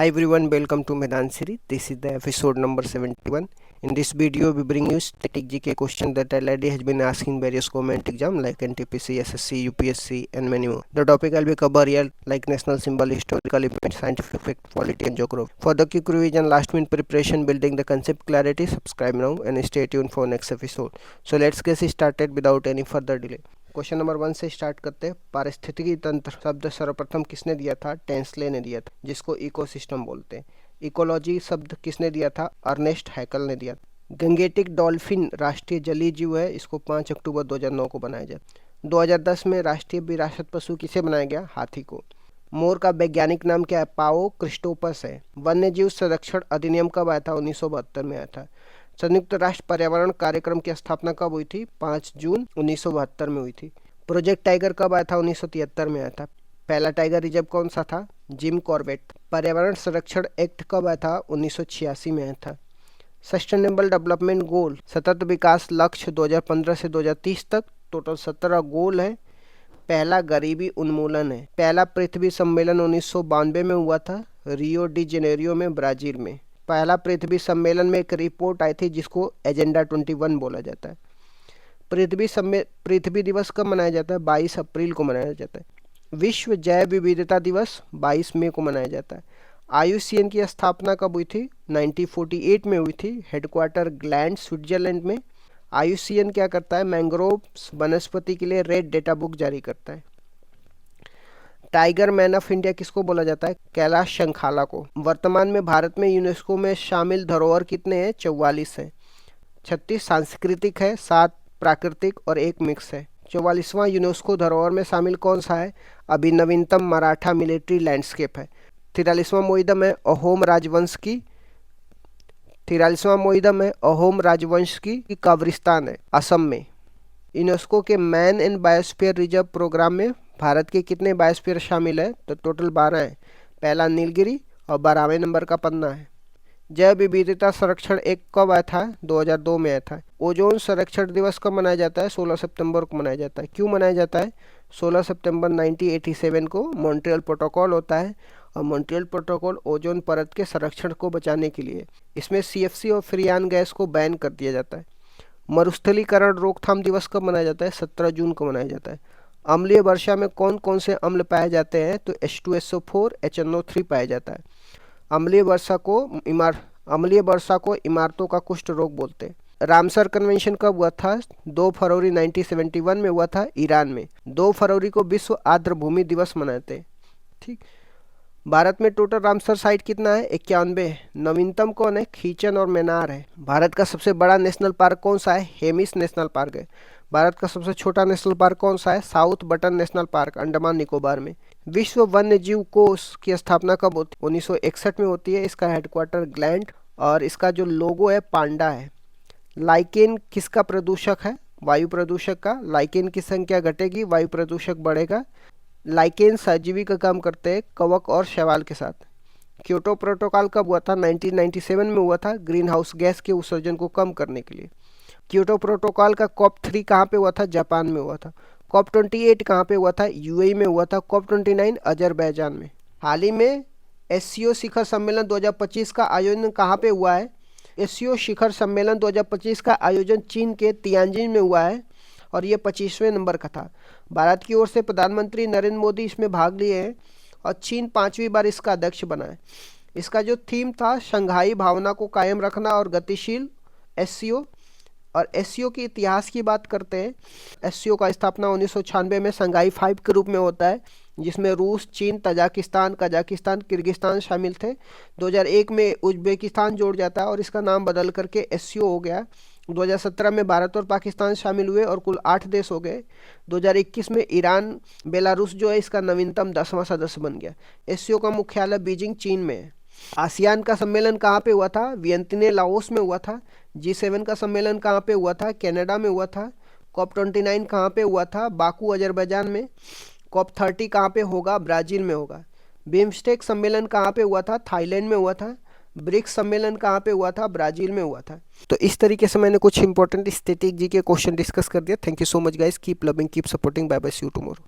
Hi everyone, welcome to Medan Series. This is the episode number 71. In this video, we bring you static GK question that LID has been asking various government exam like NTPC, SSC, UPSC and many more. The topic I'll be cover here like national symbol, historical event, scientific fact, polity and geography. For the quick revision, last minute preparation, building the concept clarity, subscribe now and stay tuned for next episode. So let's get started without any further delay. Question number 1 से start करते हैं। पारिस्थितिकी तंत्र शब्द सर्वप्रथम किसने दिया था? टेंसले ने दिया था, जिसको इकोसिस्टम बोलते हैं। इकोलॉजी शब्द किसने दिया था? अर्नेस्ट हैकल ने दिया था। गंगेटिक डॉल्फिन राष्ट्रीय जलीय जीव है, इसको 5 अक्टूबर 2009 को बनाया गया। 2010 में राष्ट्रीय विरासत पशु किसे बनाया गया? हाथी को। मोर का वैज्ञानिक नाम क्या है? पाओ क्रिस्टोपस है। वन्य जीव संरक्षण अधिनियम कब आया था? 1972 में आया था। संयुक्त राष्ट्र पर्यावरण कार्यक्रम की स्थापना कब हुई थी? 5 जून 1972 में हुई थी। प्रोजेक्ट टाइगर कब आया था? 1973 में आया था। पहला टाइगर रिजर्व कौन सा था? Jim Corbett. पर्यावरण संरक्षण एक्ट कब आया था? 1986 में आया था। सस्टेनेबल डेवलपमेंट गोल सतत विकास लक्ष्य 2015 से 2030 तक टोटल 17 गोल है। पहला गरीबी उन्मूलन है। पहला पृथ्वी सम्मेलन 1992 में हुआ था, रियो डी जेनेरियो में, ब्राजील में। पहला पृथ्वी सम्मेलन में एक रिपोर्ट आई थी जिसको एजेंडा 21 बोला जाता है। पृथ्वी दिवस कब मनाया जाता है? 22 अप्रैल को मनाया जाता है। विश्व जैव विविधता दिवस 22 मई को मनाया जाता है। IUCN की स्थापना कब हुई थी? 1948 में हुई थी। हेडक्वार्टर ग्लैंड स्विट्जरलैंड में। IUCN क्या करता है? मैंग्रोव्स वनस्पति के लिए रेड डेटा बुक जारी करता है। टाइगर मैन ऑफ इंडिया किसको बोला जाता है? कैलाश शंखाला को। वर्तमान में भारत में यूनेस्को में शामिल धरोहर कितने हैं? 44 हैं। 36 सांस्कृतिक है, 7 प्राकृतिक और 1 मिक्स है। 44वां यूनेस्को धरोहर में शामिल कौन सा है? अभी नवीनतम मराठा मिलिट्री लैंडस्केप है। 43वां मोइदम है अहोम राजवंश की। 43वां मोइदम है अहोम राजवंश की कब्रिस्तान है, असम में। यूनेस्को के man and biosphere reserve programme में भारत के कितने बायोस्फीयर शामिल है? तो टोटल 12 है। पहला नीलगिरी और 12वें नंबर का पन्ना है। जैव विविधता संरक्षण एक कब आया था? 2002 में आया था। ओजोन संरक्षण दिवस कब मनाया जाता है? 16 सितंबर को मनाया जाता है। क्यों मनाया जाता है? 16 सितंबर 1987 को मॉन्ट्रियल प्रोटोकॉल होता है और मॉन्ट्रियल प्रोटोकॉल ओजोन परत के संरक्षण को बचाने के लिए। इसमें CFC और फ्रियान गैस को बैन कर दिया जाता है। मरुस्थलीकरण रोकथाम दिवस कब मनाया जाता है? 17 जून को मनाया जाता है। अम्लीय वर्षा में कौन कौन से अम्ल पाए जाते हैं? तो H2SO4 HNO3 पाया जाता है। अम्लीय वर्षा को इमारतों का कुष्ठ रोग बोलते हैं। रामसर कन्वेंशन कब हुआ था? 2 फरवरी 1971 में हुआ था, ईरान में। 2 फरवरी को विश्व आर्द्र भूमि दिवस मनाते हैं। ठीक। भारत में टोटल रामसर साइट कितना है? 91। नवीनतम कौन है? खीचन और मेनार है। भारत का सबसे बड़ा नेशनल पार्क कौन सा है? हेमिस नेशनल पार्क है। भारत का सबसे छोटा नेशनल पार्क कौन सा है? South button national park, Andaman Nicobar में। विश्व वन्य जीव कोष की स्थापना कब होती है? 1961 में होती है। इसका हेडक्वार्टर ग्लैंड और इसका जो लोगो है पांडा है। लाइकेन किसका प्रदूषक है? वायु प्रदूषक का। लाइकेन की संख्या घटेगी, वायु प्रदूषक बढ़ेगा। लाइकेन सहजीवी का काम करते हैं कवक और शैवाल के साथ। क्योटो प्रोटोकॉल कब हुआ था? 1997 में हुआ था, ग्रीन हाउस गैस के उत्सर्जन को कम करने के लिए। क्योटो प्रोटोकॉल का COP3 कहाँ पे हुआ था? जापान में हुआ था। COP28 कहाँ पे हुआ था? UAE में हुआ था। COP29 अजरबैजान में। हाल ही में SCO शिखर सम्मेलन 2025 का आयोजन कहाँ पे हुआ है? SCO शिखर सम्मेलन 2025 का आयोजन चीन के तियानजिन में हुआ है और ये 25वें नंबर का था। भारत की ओर से प्रधानमंत्री नरेंद्र मोदी इसमें भाग लिए हैं और चीन 5वीं बार इसका अध्यक्ष बना है। इसका जो थीम था शंघाई भावना को कायम रखना और गतिशील SCO। और SCO के इतिहास की बात करते हैं। SCO का स्थापना 1996 में शंघाई 5 के रूप में होता है, जिसमें रूस, चीन, तजाकिस्तान, कजाकिस्तान, किर्गिस्तान शामिल थे। 2001 में उज्बेकिस्तान जोड़ जाता है और इसका नाम बदल करके SCO हो गया। 2017 में भारत और पाकिस्तान शामिल हुए और कुल 8 देश हो गए। 2021 में ईरान, बेलारूस जो है इसका नवीनतम 10वां सदस्य बन गया। SCO का मुख्यालय बीजिंग, चीन में है। आसियान का सम्मेलन कहाँ पे हुआ था? वियंतिने, लाओस में हुआ था। G7 का सम्मेलन कहाँ पे हुआ था? कनाडा में हुआ था। COP29 कहाँ पे हुआ था? बाकू, अजरबैजान में। COP30 कहाँ पे होगा? ब्राज़ील में होगा। बिम्स्टेक सम्मेलन कहाँ पे हुआ था? थाईलैंड में हुआ था। ब्रिक्स सम्मेलन कहाँ पे हुआ था? ब्राज़ील में हुआ था। तो इस तरीके से मैंने कुछ इंपॉर्टेंट स्टैटिक जी के क्वेश्चन डिस्कस कर दिया। Thank you so much guys, keep loving, keep supporting, bye bye, see you tomorrow.